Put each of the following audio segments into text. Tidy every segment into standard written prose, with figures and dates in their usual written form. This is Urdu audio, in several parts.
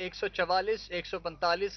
144-145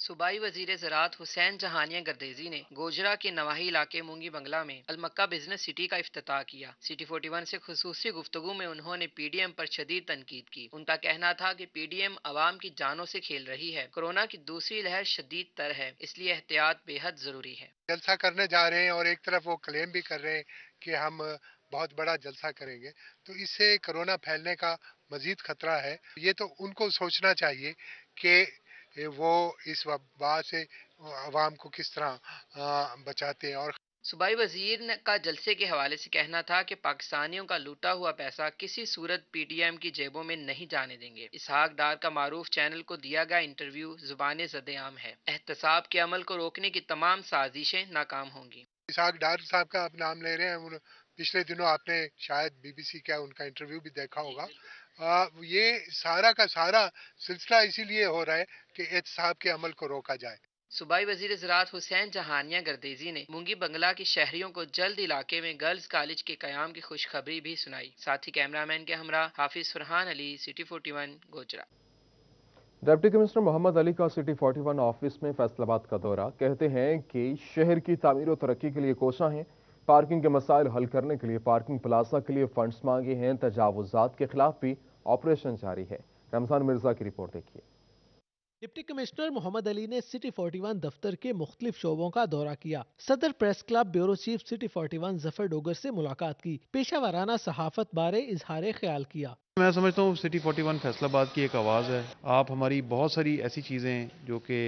صوبائی وزیر زراعت حسین جہانیہ گردیزی نے گوجرا کے نواحی علاقے مونگی بنگلہ میں المکہ بزنس سٹی کا افتتاح کیا۔ سٹی 41 سے خصوصی گفتگو میں انہوں نے پی ڈی ایم پر شدید تنقید کی۔ ان کا کہنا تھا کہ پی ڈی ایم عوام کی جانوں سے کھیل رہی ہے۔ کورونا کی دوسری لہر شدید تر ہے، اس لیے احتیاط بے حد ضروری ہے۔ جلسہ کرنے جا رہے ہیں اور ایک طرف وہ کلیم بھی کر رہے ہیں کہ ہم بہت بڑا جلسہ کریں گے، تو اس سے کرونا پھیلنے کا مزید خطرہ ہے۔ یہ تو ان کو سوچنا چاہیے کہ وہ اس وبا سے عوام کو کس طرح بچاتے ہیں۔ اور صوبائی وزیر کا جلسے کے حوالے سے کہنا تھا کہ پاکستانیوں کا لوٹا ہوا پیسہ کسی صورت پی ڈی ایم کی جیبوں میں نہیں جانے دیں گے۔ اسحاق ڈار کا معروف چینل کو دیا گیا انٹرویو زبان زد عام ہے۔ احتساب کے عمل کو روکنے کی تمام سازشیں ناکام ہوں گی۔ اسحاق ڈار صاحب کا آپ نام لے رہے ہیں، پچھلے دنوں آپ نے شاید بی بی سی کا ان کا انٹرویو بھی دیکھا ہوگا۔ یہ سارا کا سارا سلسلہ اسی لیے ہو رہا ہے کہ احتساب کے عمل کو روکا جائے۔ صوبائی وزیر زراعت حسین جہانیہ گردیزی نے مونگی بنگلہ کے شہریوں کو جلد علاقے میں گرلز کالج کے قیام کی خوشخبری بھی سنائی۔ ساتھ ہی کیمرامین کے ہمراہ حافظ فرحان علی، سٹی 41 گوجرا۔ ڈپٹی کمشنر محمد علی کا سٹی 41 آفس میں فیصل آباد کا دورہ۔ کہتے ہیں کہ شہر کی تعمیر و ترقی کے لیے کوشاں ہیں، پارکنگ کے مسائل حل کرنے کے لیے پارکنگ پلازا کے لیے فنڈز مانگے ہیں، تجاوزات کے خلاف بھی آپریشن جاری ہے۔ رمضان مرزا کی رپورٹ دیکھیے۔ ڈپٹی کمشنر محمد علی نے سٹی 41 دفتر کے مختلف شعبوں کا دورہ کیا۔ صدر press club bureau chief city 41 ظفر ڈوگر سے ملاقات کی، پیشہ ورانہ صحافت بارے اظہار خیال کیا۔ میں سمجھتا ہوں سٹی 41 فیصل آباد کی ایک آواز ہے۔ آپ ہماری بہت ساری ایسی چیزیں جو کہ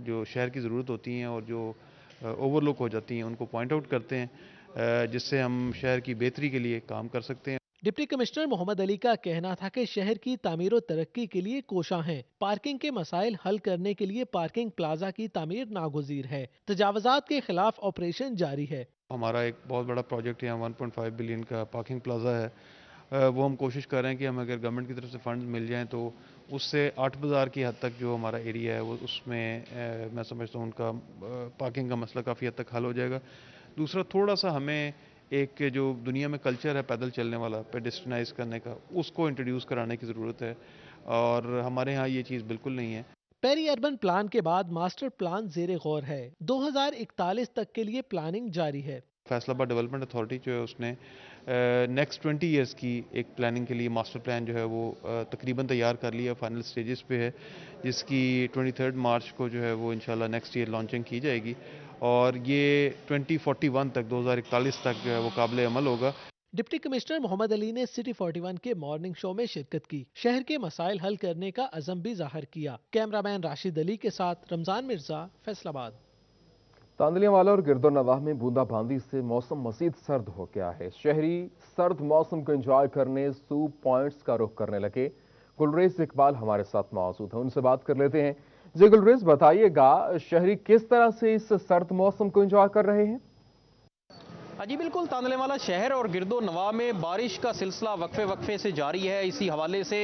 جو شہر کی ضرورت ہوتی ہیں اور جو اوور لک ہو جاتی ہیں ان کو پوائنٹ آؤٹ کرتے ہیں، جس سے ہم شہر کی بہتری کے لیے کام کر سکتے ہیں۔ ڈپٹی کمشنر محمد علی کا کہنا تھا کہ شہر کی تعمیر و ترقی کے لیے کوشاں ہیں، پارکنگ کے مسائل حل کرنے کے لیے پارکنگ پلازا کی تعمیر ناگزیر ہے، تجاوزات کے خلاف آپریشن جاری ہے۔ ہمارا ایک بہت بڑا پروجیکٹ یہاں 1.5 بلین کا پارکنگ پلازا ہے، وہ ہم کوشش کر رہے ہیں کہ ہم اگر گورنمنٹ کی طرف سے فنڈز مل جائیں تو اس سے 8 بازار کی حد تک جو ہمارا ایریا ہے وہ اس میں میں سمجھتا ہوں ان کا پارکنگ کا مسئلہ کافی حد تک حل ہو جائے گا۔ دوسرا، تھوڑا سا ہمیں ایک جو دنیا میں کلچر ہے پیدل چلنے والا، پیڈسٹرنائز کرنے کا، اس کو انٹروڈیوس کرانے کی ضرورت ہے، اور ہمارے ہاں یہ چیز بالکل نہیں ہے۔ پیری اربن پلان کے بعد ماسٹر پلان زیر غور ہے، 2041 تک کے لیے پلاننگ جاری ہے۔ فیصل آباد ڈیولپمنٹ اتھارٹی جو ہے اس نے نیکسٹ 20 ایئرس کی ایک پلاننگ کے لیے ماسٹر پلان جو ہے وہ تقریباً تیار کر لیا، فائنل سٹیجز پہ ہے، جس کی 23 مارچ کو جو ہے وہ انشاءاللہ نیکسٹ ایئر لانچنگ کی جائے گی، اور یہ 2041 تک 2041 تک جو ہے وہ قابل عمل ہوگا۔ ڈپٹی کمشنر محمد علی نے سٹی 41 کے مارننگ شو میں شرکت کی، شہر کے مسائل حل کرنے کا عزم بھی ظاہر کیا۔ کیمرامین راشد علی کے ساتھ رمضان مرزا، فیصل آباد۔ تاندلیہ والا اور گرد و نواح میں بوندا باندی سے موسم مزید سرد ہو گیا ہے۔ شہری سرد موسم کو انجوائے کرنے سوپ پوائنٹس کا رخ کرنے لگے۔ گلریز اقبال ہمارے ساتھ موجود ہیں، ان سے بات کر لیتے ہیں۔ جی گلریز، بتائیے گا شہری کس طرح سے اس سرد موسم کو انجوائے کر رہے ہیں؟ جی بالکل، تاندلے والا شہر اور گرد و نواح میں بارش کا سلسلہ وقفے سے جاری ہے۔ اسی حوالے سے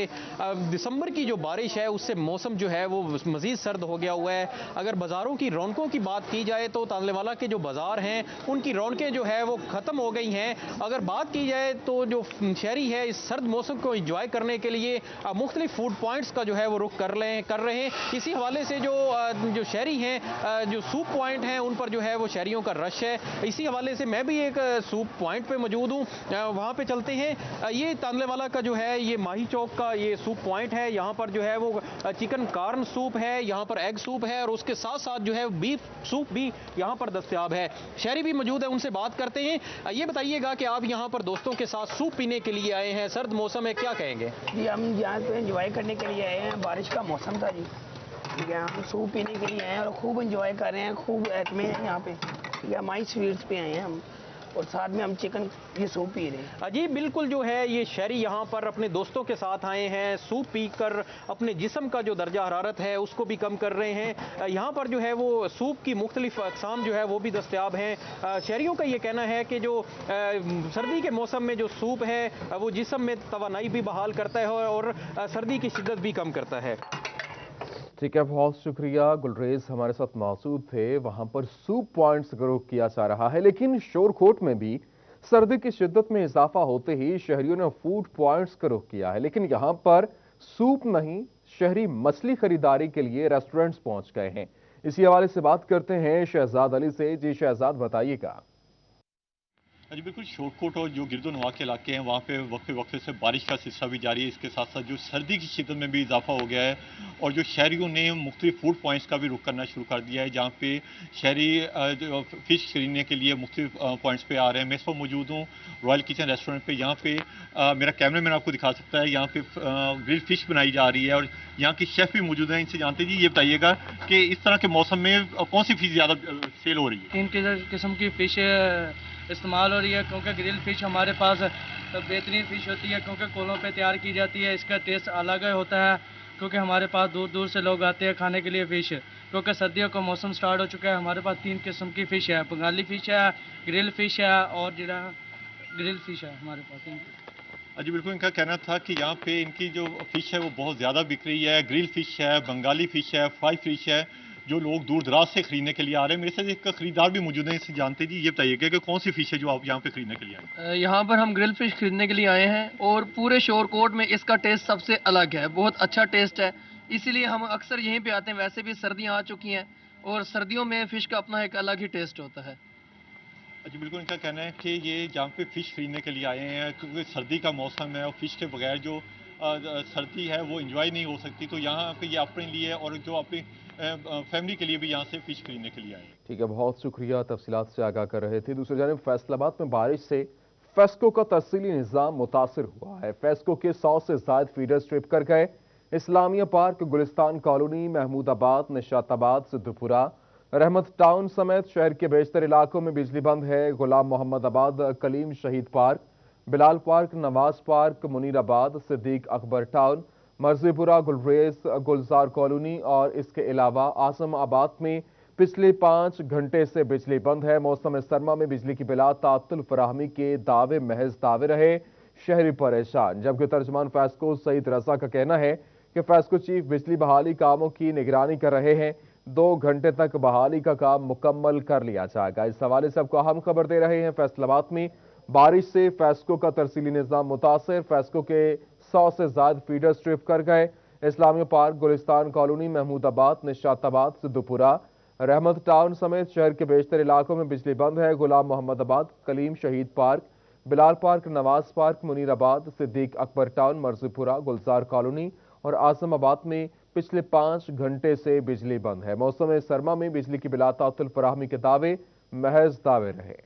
دسمبر کی جو بارش ہے اس سے موسم جو ہے وہ مزید سرد ہو گیا ہوا ہے۔ اگر بازاروں کی رونقوں کی بات کی جائے تو تاندلے والا کے جو بازار ہیں ان کی رونقیں جو ہے وہ ختم ہو گئی ہیں۔ اگر بات کی جائے تو جو شہری ہے اس سرد موسم کو انجوائے کرنے کے لیے مختلف فوڈ پوائنٹس کا جو ہے وہ رخ کر رہے ہیں۔ اسی حوالے سے جو شہری ہیں، جو سوپ پوائنٹ ہیں ان پر جو ہے وہ شہریوں کا رش ہے۔ اسی حوالے سے میں بھی ایک سوپ پوائنٹ پہ موجود ہوں، وہاں پہ چلتے ہیں۔ یہ تاندلے والا کا جو ہے یہ ماہی چوک کا یہ سوپ پوائنٹ ہے، یہاں پر جو ہے وہ چکن کارن سوپ ہے، یہاں پر ایگ سوپ ہے، اور اس کے ساتھ ساتھ جو ہے بیف سوپ بھی یہاں پر دستیاب ہے۔ شہری بھی موجود ہیں، ان سے بات کرتے ہیں۔ یہ بتائیے گا کہ آپ یہاں پر دوستوں کے ساتھ سوپ پینے کے لیے آئے ہیں، سرد موسم ہے، کیا کہیں گے؟ جی ہم یہاں پہ انجوائے کرنے کے لیے آئے ہیں، بارش کا موسم تھا جی، ٹھیک ہے، ہم سوپ پینے کے لیے آئے ہیں اور خوب انجوائے کر رہے ہیں، خوب ایٹمے ہیں یہاں پہ، ٹھیک ہے، مائی سویٹس پہ آئے ہیں ہم، اور ساتھ میں ہم چکن یہ سوپ پی رہے ہیں۔ جی بالکل، جو ہے یہ شہری یہاں پر اپنے دوستوں کے ساتھ آئے ہیں، سوپ پی کر اپنے جسم کا جو درجہ حرارت ہے اس کو بھی کم کر رہے ہیں۔ یہاں پر جو ہے وہ سوپ کی مختلف اقسام جو ہے وہ بھی دستیاب ہیں۔ شہریوں کا یہ کہنا ہے کہ جو سردی کے موسم میں جو سوپ ہے وہ جسم میں توانائی بھی بحال کرتا ہے اور سردی کی شدت بھی کم کرتا ہے۔ ٹھیک ہے، بہت شکریہ گلریز ہمارے ساتھ موجود تھے۔ وہاں پر سوپ پوائنٹس کا رخ کیا جا رہا ہے، لیکن شور کوٹ میں بھی سردی کی شدت میں اضافہ ہوتے ہی شہریوں نے فوڈ پوائنٹس کا رخ کیا ہے، لیکن یہاں پر سوپ نہیں شہری مچھلی خریداری کے لیے ریسٹورنٹس پہنچ گئے ہیں۔ اسی حوالے سے بات کرتے ہیں شہزاد علی سے۔ جی شہزاد، بتائیے گا۔ جی بالکل، شوٹ کوٹ اور جو گرد و نواح کے علاقے ہیں وہاں پہ وقفے وقفے سے بارش کا سلسلہ بھی جاری ہے۔ اس کے ساتھ ساتھ جو سردی کی شدت میں بھی اضافہ ہو گیا ہے اور جو شہریوں نے مختلف فوڈ پوائنٹس کا بھی رخ کرنا شروع کر دیا ہے، جہاں پہ شہری فش خریدنے کے لیے مختلف پوائنٹس پہ آ رہے ہیں۔ میں اس پر موجود ہوں رائل کچن ریسٹورنٹ پہ۔ یہاں پہ میرا کیمرہ مین آپ کو دکھا سکتا ہے، یہاں پہ گرل فش بنائی جا رہی ہے اور یہاں کے شیف بھی موجود ہیں۔ ان سے جانتے جی، یہ بتائیے گا کہ اس طرح کے موسم میں کون سی فش زیادہ سیل ہو رہی ہے؟ 3 قسم کی فش استعمال ہو رہی ہے، کیونکہ گرل فش ہمارے پاس بہترین فش ہوتی ہے، کیونکہ کولوں پہ تیار کی جاتی ہے۔ اس کا ٹیسٹ الگ ہوتا ہے، کیونکہ ہمارے پاس دور دور سے لوگ آتے ہیں کھانے کے لیے فش، کیونکہ سردیوں کا موسم سٹارٹ ہو چکا ہے۔ ہمارے پاس 3 قسم کی فش ہے، بنگالی فش ہے، گرل فش ہے اور گرل فش ہے ہمارے پاس۔ جی بالکل، ان کا کہنا تھا کہ یہاں پہ ان کی جو فش ہے وہ بہت زیادہ بک رہی ہے۔ گرل فش ہے، بنگالی فش ہے، فرائی فش ہے، جو لوگ دور دراز سے خریدنے کے لیے آ رہے ہیں۔ میرے ساتھ ایک خریدار بھی موجود ہیں، اس سے جانتے جی، یہ بتائیے کہ کون سی فش ہے جو آپ یہاں پہ خریدنے کے لیے آئے ہیں؟ یہاں پر ہم گرل فش خریدنے کے لیے آئے ہیں اور پورے شور کوٹ میں اس کا ٹیسٹ سب سے الگ ہے، بہت اچھا ٹیسٹ ہے، اسی لیے ہم اکثر یہیں پہ آتے ہیں۔ ویسے بھی سردیاں آ چکی ہیں اور سردیوں میں فش کا اپنا ایک الگ ہی ٹیسٹ ہوتا ہے۔ جی بالکل، ان کا کہنا ہے کہ یہ جہاں پہ فش خریدنے کے لیے آئے ہیں، کیونکہ سردی کا موسم ہے اور فش کے بغیر جو سردی ہے وہ انجوائے نہیں ہو سکتی، تو یہاں پہ یہ اپنے لیے اور جو اپنی فیملی کے لیے بھی یہاں سے فش خریدنے کے لیے آئے ہیں۔ ٹھیک ہے، بہت شکریہ، تفصیلات سے آگاہ کر رہے تھے۔ دوسری جانب فیصل آباد میں بارش سے فیسکو کا ترسیلی نظام متاثر ہوا ہے۔ فیسکو کے 100 سے زائد فیڈر سٹرپ کر گئے۔ اسلامیہ پارک، گلستان کالونی، محمود آباد، نشاط آباد، سدھپورہ، رحمت ٹاؤن سمیت شہر کے بیشتر علاقوں میں بجلی بند ہے۔ غلام محمد آباد، کلیم شہید پارک، بلال پارک، نواز پارک، منیر آباد، صدیق اکبر ٹاؤن، مرزی پورہ، گلریز، گلزار کالونی اور اس کے علاوہ اعظم آباد میں پچھلے 5 گھنٹے سے بجلی بند ہے۔ موسم سرما میں بجلی کی بلا تعطل فراہمی کے دعوے محض دعوے رہے، شہری پریشان۔ جبکہ ترجمان فیسکو سعید رضا کا کہنا ہے کہ فیسکو چیف بجلی بحالی کاموں کی نگرانی کر رہے ہیں، 2 گھنٹے تک بحالی کا کام مکمل کر لیا جائے گا۔ اس حوالے سے آپ کو اہم خبر دے رہے ہیں۔ فیصل آباد میں بارش سے فیسکو کا ترسیلی نظام متاثر، فیسکو کے 100 سے زائد فیڈر سٹرپ کر گئے۔ اسلامیہ پارک، گلستان کالونی، محمود آباد، نشاط آباد، سدھپورہ، رحمت ٹاؤن سمیت شہر کے بیشتر علاقوں میں بجلی بند ہے۔ غلام محمد آباد، کلیم شہید پارک، بلال پارک، نواز پارک، منیر آباد، صدیق اکبر ٹاؤن، مرزی پورہ، گلزار کالونی اور اعظم آباد میں پچھلے 5 گھنٹے سے بجلی بند ہے۔ موسم سرما میں بجلی کی بلا تعطل فراہمی کے دعوے محض دعوے رہے۔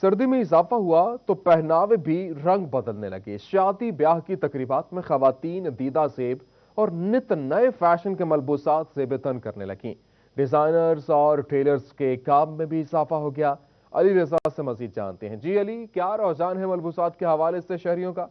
سردی میں اضافہ ہوا تو پہناوے بھی رنگ بدلنے لگے۔ شادی بیاہ کی تقریبات میں خواتین دیدہ زیب اور نت نئے فیشن کے ملبوسات زیب تن کرنے لگیں۔ ڈیزائنرز اور ٹیلرز کے کام میں بھی اضافہ ہو گیا۔ علی رضا سے مزید جانتے ہیں۔ جی علی، کیا رجحان ہے ملبوسات کے حوالے سے شہریوں کا؟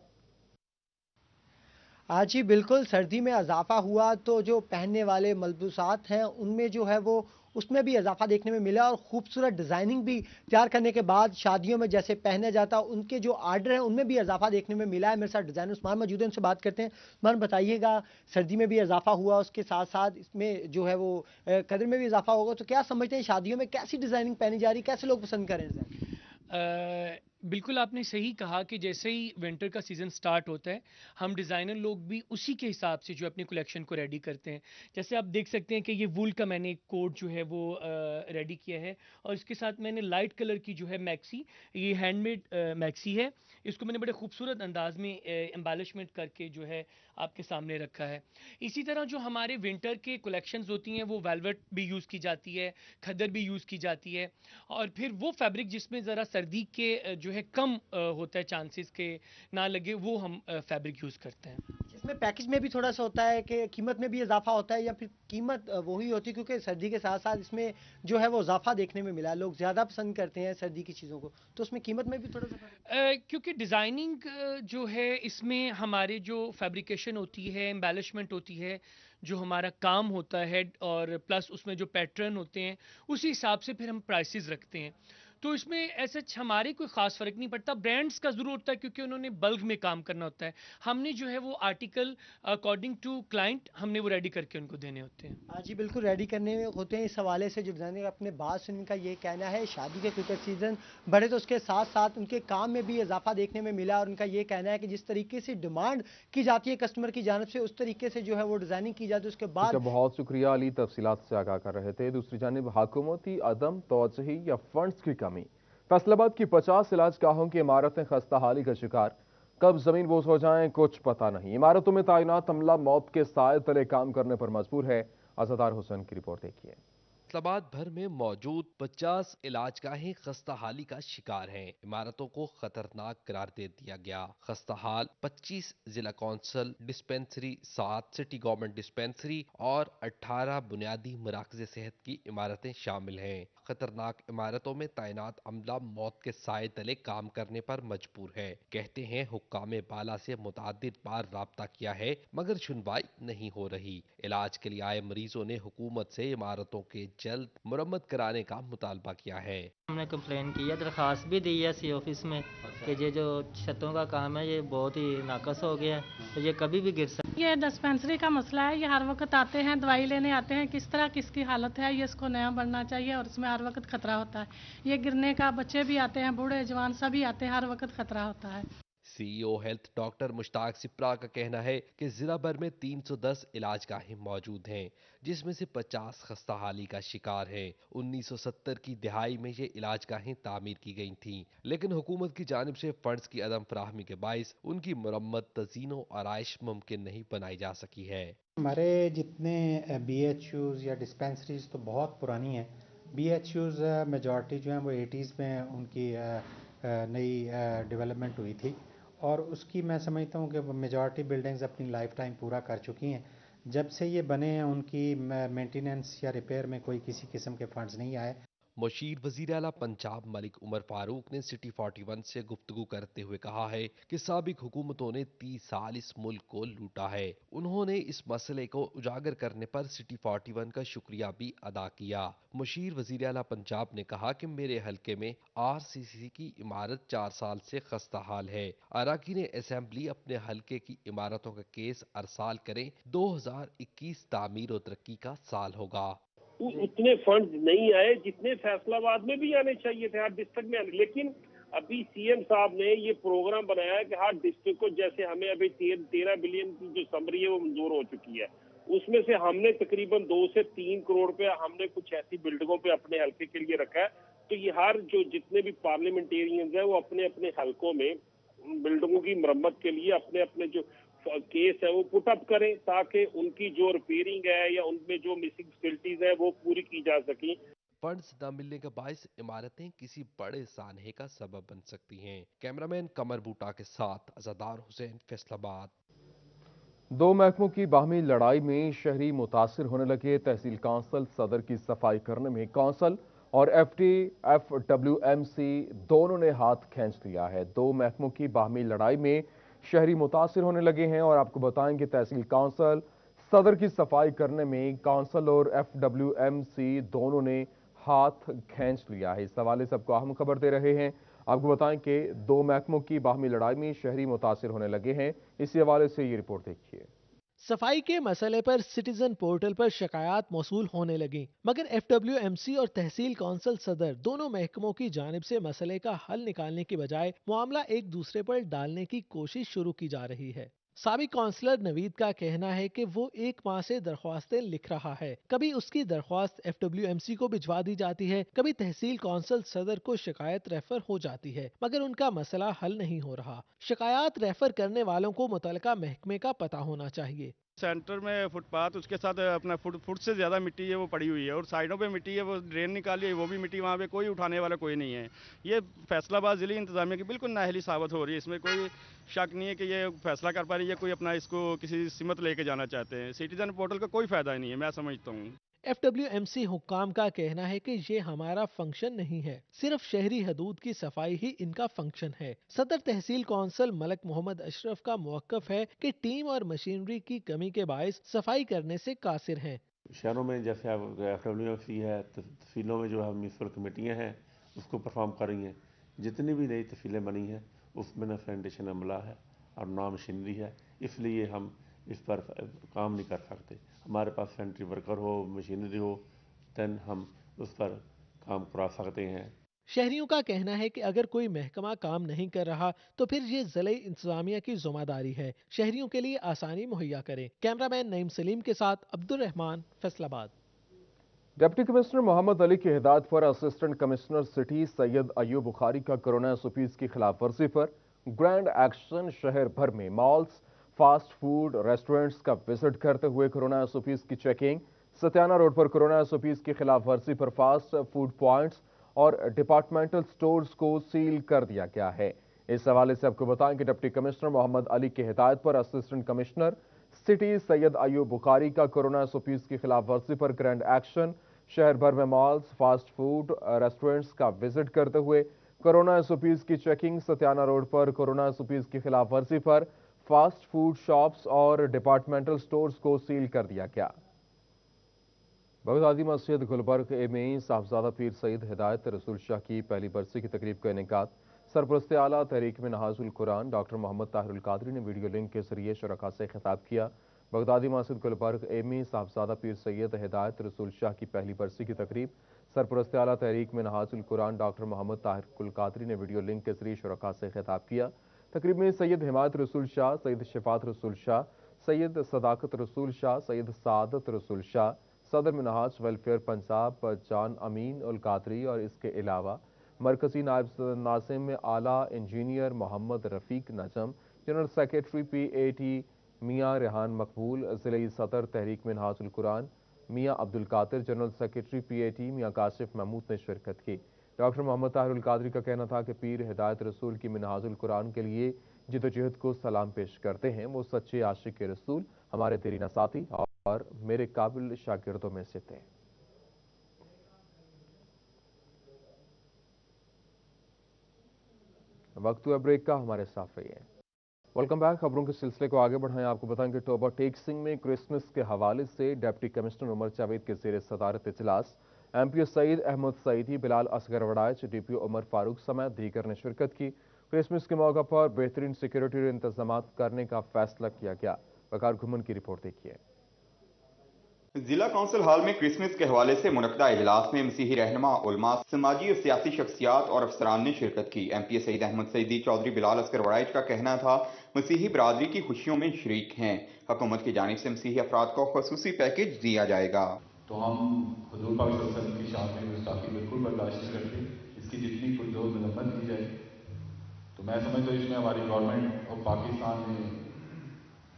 جی بالکل، سردی میں اضافہ ہوا تو جو پہننے والے ملبوسات ہیں ان میں جو ہے وہ اس میں بھی اضافہ دیکھنے میں ملا، اور خوبصورت ڈیزائننگ بھی تیار کرنے کے بعد شادیوں میں جیسے پہنے جاتا ان کے جو آرڈر ہیں ان میں بھی اضافہ دیکھنے میں ملا ہے۔ میرے ساتھ ڈیزائنر عثمان موجود ہیں، ان سے بات کرتے ہیں۔ عثمان بتائیے گا، سردی میں بھی اضافہ ہوا، اس کے ساتھ ساتھ اس میں جو ہے وہ قدر میں بھی اضافہ ہوگا، تو کیا سمجھتے ہیں شادیوں میں کیسی ڈیزائننگ پہنی جا رہی، کیسے لوگ پسند کریں ڈیزائن؟ بالکل آپ نے صحیح کہا کہ جیسے ہی ونٹر کا سیزن سٹارٹ ہوتا ہے ہم ڈیزائنر لوگ بھی اسی کے حساب سے جو اپنی کلیکشن کو ریڈی کرتے ہیں۔ جیسے آپ دیکھ سکتے ہیں کہ یہ وول کا میں نے ایک کوٹ جو ہے وہ ریڈی کیا ہے، اور اس کے ساتھ میں نے لائٹ کلر کی جو ہے میکسی، یہ ہینڈ میڈ میکسی ہے، اس کو میں نے بڑے خوبصورت انداز میں امبیلشمنٹ کر کے جو ہے آپ کے سامنے رکھا ہے۔ اسی طرح جو ہمارے ونٹر کے کلیکشنز ہوتی ہیں وہ ویلوٹ بھی یوز کی جاتی ہے، کھدر بھی یوز کی جاتی ہے، اور پھر وہ فیبرک جس میں ذرا سردی کے جو ہے کم ہوتا ہے چانسز کے نہ لگے، وہ ہم فیبرک یوز کرتے ہیں۔ اس میں پیکج میں بھی تھوڑا سا ہوتا ہے کہ قیمت میں بھی اضافہ ہوتا ہے، یا پھر قیمت وہی ہوتی ہے کیونکہ سردی کے ساتھ ساتھ اس میں جو ہے وہ اضافہ دیکھنے میں ملا، لوگ زیادہ پسند کرتے ہیں سردی کی چیزوں کو، تو اس میں قیمت میں بھی تھوڑا سا کیونکہ ڈیزائننگ جو ہے اس میں ہمارے جو فیبریکیشن ہوتی ہے، امبیلشمنٹ ہوتی ہے، جو ہمارا کام ہوتا ہے، اور پلس اس میں جو پیٹرن ہوتے ہیں اسی حساب سے پھر ہم پرائسز رکھتے ہیں۔ تو اس میں ایسے ہمارے کوئی خاص فرق نہیں پڑتا. برانڈس کا ضرور ہوتا ہے کیونکہ انہوں نے بلک میں کام کرنا ہوتا ہے. ہم نے جو ہے وہ آرٹیکل اکارڈنگ ٹو کلائنٹ ہم نے وہ ریڈی کر کے ان کو دینے ہوتے ہیں. ہاں جی بالکل ریڈی کرنے ہوتے ہیں. اس حوالے سے جو ڈیزائنر اپنے بات سن کا یہ کہنا ہے شادی کے کرکٹ سیزن بڑھے تو اس کے ساتھ ساتھ ان کے کام میں بھی اضافہ دیکھنے میں ملا, اور ان کا یہ کہنا ہے کہ جس طریقے سے ڈیمانڈ کی جاتی ہے کسٹمر کی جانب سے اس طریقے سے جو ہے وہ ڈیزائننگ کی جاتی ہے. اس کے بعد بہت شکریہ علی, تفصیلات سے آگاہ کر رہے تھے. دوسری جانب حکومتی عدم توجہی یا فنڈز کی کمی, فیصل آباد کی 50 علاج گاہوں کی عمارتیں خستہ حالی کا شکار, کب زمین بوس ہو جائیں کچھ پتہ نہیں. عمارتوں میں تعینات عملہ موت کے سائے تلے کام کرنے پر مجبور ہے. عزادار حسین کی رپورٹ دیکھیے. فیصل آباد بھر میں موجود 50 علاج گاہیں خستہ حالی کا شکار ہیں. عمارتوں کو خطرناک قرار دے دیا گیا. خستہ حال 25 ضلع council dispensary, 7 city government dispensary اور 18 بنیادی مراکز صحت کی عمارتیں شامل ہیں. خطرناک عمارتوں میں تعینات عملہ موت کے سائے تلے کام کرنے پر مجبور ہے. کہتے ہیں حکام بالا سے متعدد بار رابطہ کیا ہے مگر سنوائی نہیں ہو رہی. علاج کے لیے آئے مریضوں نے حکومت سے عمارتوں کے جلد مرمت کرانے کا مطالبہ کیا ہے. ہم نے کمپلین کی ہے, درخواست بھی دی ہے سی آفس میں کہ یہ جو چھتوں کا کام ہے یہ بہت ہی ناقص ہو گیا ہے, تو یہ کبھی بھی گر سکتا ہے. یہ ڈسپنسری کا مسئلہ ہے, یہ ہر وقت آتے ہیں دوائی لینے آتے ہیں, کس طرح کس کی حالت ہے یہ اس کو نیا بننا چاہیے, اور اس میں ہر وقت خطرہ ہوتا ہے. یہ گرنے کا, بچے بھی آتے ہیں, بوڑھے جوان سبھی آتے ہیں, ہر وقت خطرہ ہوتا ہے. سی ای او ہیلتھ ڈاکٹر مشتاق سپرا کا کہنا ہے کہ ضلع بھر میں 310 علاج گاہیں موجود ہیں جس میں سے 50 خستہ حالی کا شکار ہیں. 1970 کی دہائی میں یہ علاج گاہیں تعمیر کی گئی تھیں لیکن حکومت کی جانب سے فنڈز کی عدم فراہمی کے باعث ان کی مرمت, تزئین و آرائش ممکن نہیں بنائی جا سکی ہے. ہمارے جتنے بی ایچ یوز یا ڈسپنسریز تو بہت پرانی ہیں. بی ایچ یوز میجورٹی جو ہیں وہ 80s میں ان کی نئی ڈیولپمنٹ ہوئی تھی, اور اس کی میں سمجھتا ہوں کہ میجورٹی بلڈنگز اپنی لائف ٹائم پورا کر چکی ہیں. جب سے یہ بنے ہیں ان کی مینٹیننس یا ریپیئر میں کوئی کسی قسم کے فنڈز نہیں آئے. مشیر وزیر اعلیٰ پنجاب ملک عمر فاروق نے سٹی 41 سے گفتگو کرتے ہوئے کہا ہے کہ سابق حکومتوں نے 30 سال اس ملک کو لوٹا ہے. انہوں نے اس مسئلے کو اجاگر کرنے پر سٹی 41 کا شکریہ بھی ادا کیا. مشیر وزیر اعلیٰ پنجاب نے کہا کہ میرے حلقے میں آر سی سی کی عمارت 4 سال سے خستہ حال ہے. اراکین اسمبلی اپنے حلقے کی عمارتوں کا کیس ارسال کریں. 2021 تعمیر و ترقی کا سال ہوگا. اتنے فنڈز نہیں آئے جتنے فیصل آباد میں بھی آنے چاہیے تھے, ہر ڈسٹرکٹ میں. لیکن ابھی سی ایم صاحب نے یہ پروگرام بنایا ہے کہ ہر ڈسٹرکٹ کو, جیسے ہمیں ابھی 13 بلین کی جو سمری ہے وہ منظور ہو چکی ہے, اس میں سے ہم نے تقریباً 2 سے 3 کروڑ روپے ہم نے کچھ ایسی بلڈنگوں پہ اپنے حلقے کے لیے رکھا ہے. تو یہ ہر جو جتنے بھی پارلیمنٹیرینز ہیں وہ اپنے اپنے حلقوں میں بلڈنگوں کی مرمت کے لیے اپنے اپنے جو کیس ہے وہ پٹ اپ کریں تاکہ ان کی جو ریپیئرنگ ہے یا ان میں جو مسنگ فیسلٹیز ہیں وہ پوری کی جا سکیں. فنڈز نہ ملنے کا باعث عمارتیں کسی بڑے سانحے کا سبب بن سکتی ہیں. کیمرامین قمر بوٹا کے ساتھ عزادار حسین, فیصل آباد. 2 محکموں کی باہمی لڑائی میں شہری متاثر ہونے لگے. تحصیل کونسل صدر کی صفائی کرنے میں کونسل اور FWMC دونوں نے ہاتھ کھینچ لیا ہے. 2 محکموں کی باہمی لڑائی میں شہری متاثر ہونے لگے ہیں, اور آپ کو بتائیں کہ تحصیل کونسل صدر کی صفائی کرنے میں کونسل اور FWMC دونوں نے ہاتھ کھینچ لیا ہے. اس حوالے سے آپ کو اہم خبر دے رہے ہیں. آپ کو بتائیں کہ 2 محکموں کی باہمی لڑائی میں شہری متاثر ہونے لگے ہیں. اسی حوالے سے یہ رپورٹ دیکھیے. صفائی کے مسئلے پر سٹیزن پورٹل پر شکایات موصول ہونے لگیں, مگر FWMC اور تحصیل کونسل صدر دونوں محکموں کی جانب سے مسئلے کا حل نکالنے کی بجائے معاملہ ایک دوسرے پر ڈالنے کی کوشش شروع کی جا رہی ہے. سابق کونسلر نوید کا کہنا ہے کہ وہ 1 ماہ سے درخواستیں لکھ رہا ہے. کبھی اس کی درخواست FWMC کو بھجوا دی جاتی ہے, کبھی تحصیل کونسل صدر کو شکایت ریفر ہو جاتی ہے, مگر ان کا مسئلہ حل نہیں ہو رہا. شکایات ریفر کرنے والوں کو متعلقہ محکمے کا پتہ ہونا چاہیے. سینٹر میں فٹ پاتھ, اس کے ساتھ اپنا فٹ سے زیادہ مٹی ہے وہ پڑی ہوئی ہے, اور سائڈوں پہ مٹی ہے وہ ڈرین نکالی ہے, وہ بھی مٹی وہاں پہ کوئی اٹھانے والا کوئی نہیں ہے. یہ فیصل آباد ضلعی انتظامیہ کی بالکل نااہلی ثابت ہو رہی ہے. اس میں کوئی شک نہیں ہے کہ یہ فیصلہ کر پا رہی ہے, کوئی اپنا اس کو کسی سمت لے کے جانا چاہتے ہیں. سٹیزن پورٹل کا کوئی فائدہ نہیں ہے, میں سمجھتا ہوں. FWMC حکام کا کہنا ہے کہ یہ ہمارا فنکشن نہیں ہے, صرف شہری حدود کی صفائی ہی ان کا فنکشن ہے. صدر تحصیل کونسل ملک محمد اشرف کا موقف ہے کہ ٹیم اور مشینری کی کمی کے باعث صفائی کرنے سے قاصر ہیں. شہروں میں جیسے FWMC ہے, تحصیلوں میں جو ہے میونسپل کمیٹیاں ہیں, اس کو پرفارم کر رہی ہیں. جتنی بھی نئی تفصیلیں بنی ہیں اس میں نہ سینیٹیشن عملہ ہے اور نہ مشینری ہے، اس لیے ہم اس پر کام نہیں کر سکتے. ہمارے پاس سینٹری ورکر ہو، مشینری ہو، دین ہم اس پر کام کرا سکتے ہیں. شہریوں کا کہنا ہے کہ اگر کوئی محکمہ کام نہیں کر رہا تو پھر یہ ضلعی انتظامیہ کی ذمہ داری ہے شہریوں کے لیے آسانی مہیا کریں. کیمرہ مین نعیم سلیم کے ساتھ عبد الرحمان، فیصل آباد. ڈپٹی کمشنر محمد علی کی ہدایت پر اسسٹنٹ کمشنر سٹی سید ایوب بخاری کا کورونا SOPs کی خلاف ورزی پر گرینڈ ایکشن. شہر بھر میں مالز، فاسٹ فوڈ ریسٹورنٹس کا وزٹ کرتے ہوئے کورونا SOPs کی چیکنگ. ستیانہ روڈ پر کورونا SOPs کی خلاف ورزی پر فاسٹ فوڈ پوائنٹس اور ڈپارٹمنٹل سٹورز کو سیل کر دیا گیا ہے. اس حوالے سے آپ کو بتائیں کہ ڈپٹی کمشنر محمد علی کی ہدایت پر اسسٹنٹ کمشنر سٹی سید ایوب بخاری کا کورونا SOPs کی خلاف ورزی پر گرینڈ ایکشن. شہر بھر میں مالز، فاسٹ فوڈ ریسٹورنٹس کا وزٹ کرتے ہوئے کورونا SOPs کی چیکنگ. ستیانہ روڈ پر کورونا SOPs کی خلاف ورزی پر فاسٹ فوڈ شاپس اور ڈپارٹمنٹل سٹورز کو سیل کر دیا گیا. بغدادی مسجد گلبرگ میں صاحبزادہ پیر سید ہدایت رسول شاہ کی پہلی برسی کی تقریب کا انعقاد. سرپرست اعلیٰ تحریک منہاج القرآن ڈاکٹر محمد طاہر القادری نے ویڈیو لنک کے ذریعے شرکاء سے خطاب کیا. بغدادی مسجد گلبرگ میں صاحبزادہ پیر سید ہدایت رسول شاہ کی پہلی برسی کی تقریب. سرپرست اعلیٰ تحریک منہاج القرآن ڈاکٹر محمد طاہر القادری نے ویڈیو لنک کے ذریعے شرکاء سے خطاب کیا. تقریب میں سید حمایت رسول شاہ، سید شفاعت رسول شاہ، سید صداقت رسول شاہ، سید سعادت رسول شاہ، صدر منہاج ویلفیئر پنجاب جان امین القادری اور اس کے علاوہ مرکزی نائب ناظم اعلیٰ انجینئر محمد رفیق نجم، جنرل سیکریٹری PAT میاں ریحان مقبول، ضلعی صدر تحریک منہاج القرآن میاں عبدالقادر، جنرل سیکریٹری PAT میاں کاشف محمود نے شرکت کی. ڈاکٹر محمد طاہر القادری کا کہنا تھا کہ پیر ہدایت رسول کی منہاج القرآن کے لیے جدوجہد کو سلام پیش کرتے ہیں. وہ سچے عاشق رسول، ہمارے دیرینہ ساتھی اور میرے قابل شاگردوں میں سے تھے. وقت ہوا بریک کا، ہمارے ساتھ رہیے. Welcome back. خبروں کے سلسلے کو آگے بڑھائیں. آپ کو بتائیں کہ ٹوبہ ٹیک سنگھ میں کرسمس کے حوالے سے ڈپٹی کمشنر عمر جاوید کے زیر صدارت اجلاس. MPO سعید احمد سعیدی، بلال اصغر وڑائچ، DPO عمر فاروق سمیت دیگر نے شرکت کی. کرسمس کے موقع پر بہترین سیکیورٹی انتظامات کرنے کا فیصلہ کیا گیا. وقار گھمن کی رپورٹ دیکھیے. ضلع کونسل ہال میں کرسمس کے حوالے سے منعقدہ اجلاس میں مسیحی رہنما، علماء، سماجی اور سیاسی شخصیات اور افسران نے شرکت کی. MPO سعید احمد سعیدی، چودھری بلال اصغر وڑائچ کا کہنا تھا مسیحی برادری کی خوشیوں میں شریک ہیں. حکومت کی جانب سے مسیحی افراد کو خصوصی پیکیج دیا جائے گا. تو ہم حضور پاک صلی اللہ علیہ وسلم کی شان میں گستاخی بالکل برداشت نہیں کرتے. اس کی جتنی کوئی زور مذمت کی جائے تو میں سمجھتا ہوں اس میں ہماری گورنمنٹ اور پاکستان نے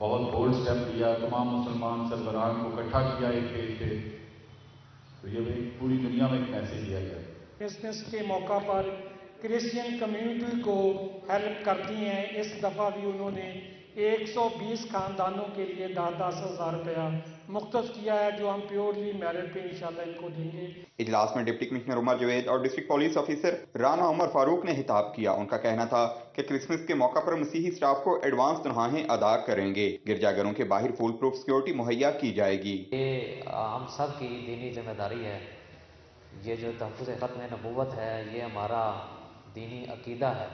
بہت بولڈ سٹیپ لیا. تمام مسلمان سربراہان کو اکٹھا کیا ایک پیج پہ، تو یہ پوری دنیا میں ایک میسیج دیا گیا. کرسمس کے موقع پر کرسچین کمیونٹی کو ہیلپ کرتی ہیں. اس دفعہ بھی انہوں نے 120 خاندانوں کے لیے 10,000 روپیہ مختص کیا ہے، جو ہم پیورلی میرٹ پہ انشاءاللہ ان کو دیں گے. اجلاس میں ڈپٹی کمشنر عمر جاوید اور ڈسٹرکٹ پولیس آفیسر رانا عمر فاروق نے خطاب کیا. ان کا کہنا تھا کہ کرسمس کے موقع پر مسیحی سٹاف کو ایڈوانس تنخواہیں ادا کریں گے. گرجا گھروں کے باہر فول پروف سیکورٹی مہیا کی جائے گی. یہ ہم سب کی دینی ذمہ داری ہے. یہ جو تحفظ ختم نبوت ہے یہ ہمارا دینی عقیدہ ہے.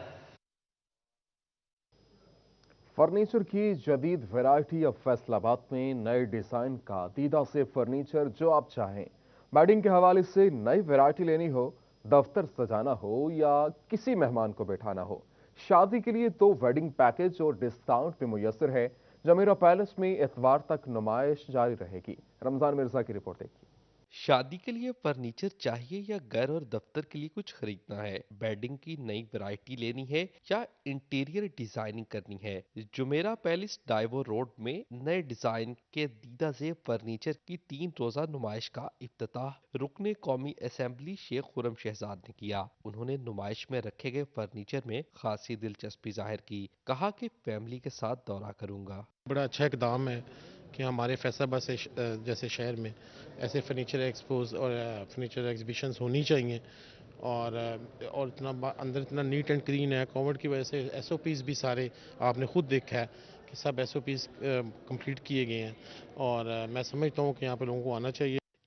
فرنیچر کی جدید ویرائٹی اب فیصل آباد میں نئے ڈیزائن کا دیدہ سے فرنیچر جو آپ چاہیں. ویڈنگ کے حوالے سے نئی ویرائٹی لینی ہو، دفتر سجانا ہو یا کسی مہمان کو بیٹھانا ہو، شادی کے لیے تو ویڈنگ پیکج اور ڈسکاؤنٹ بھی میسر ہے. جمیرہ پیلس میں اتوار تک نمائش جاری رہے گی. رمضان مرزا کی رپورٹ دیکھیے. شادی کے لیے فرنیچر چاہیے یا گھر اور دفتر کے لیے کچھ خریدنا ہے، بیڈنگ کی نئی ویرائٹی لینی ہے یا انٹیریئر ڈیزائننگ کرنی ہے، جمیرہ پیلس ڈائیو روڈ میں نئے ڈیزائن کے دیدہ زیب فرنیچر کی 3 روزہ نمائش کا افتتاح رکن قومی اسمبلی شیخ خرم شہزاد نے کیا. انہوں نے نمائش میں رکھے گئے فرنیچر میں خاصی دلچسپی ظاہر کی. کہا کہ فیملی کے ساتھ دورہ کروں گا. بڑا اچھا اقدام ہے کہ ہمارے فیصل آباد جیسے شہر میں ایسے فرنیچر ایکسپوز اور فرنیچر ایگزیبیشنز ہونی چاہیے، اور اتنا اندر اتنا نیٹ اینڈ کلین ہے. کووڈ کی وجہ سے SOPs بھی سارے آپ نے خود دیکھا ہے کہ سب SOPs کمپلیٹ کیے گئے ہیں، اور میں سمجھتا ہوں کہ یہاں پہ لوگوں کو آنا چاہیے.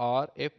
RF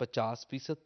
50%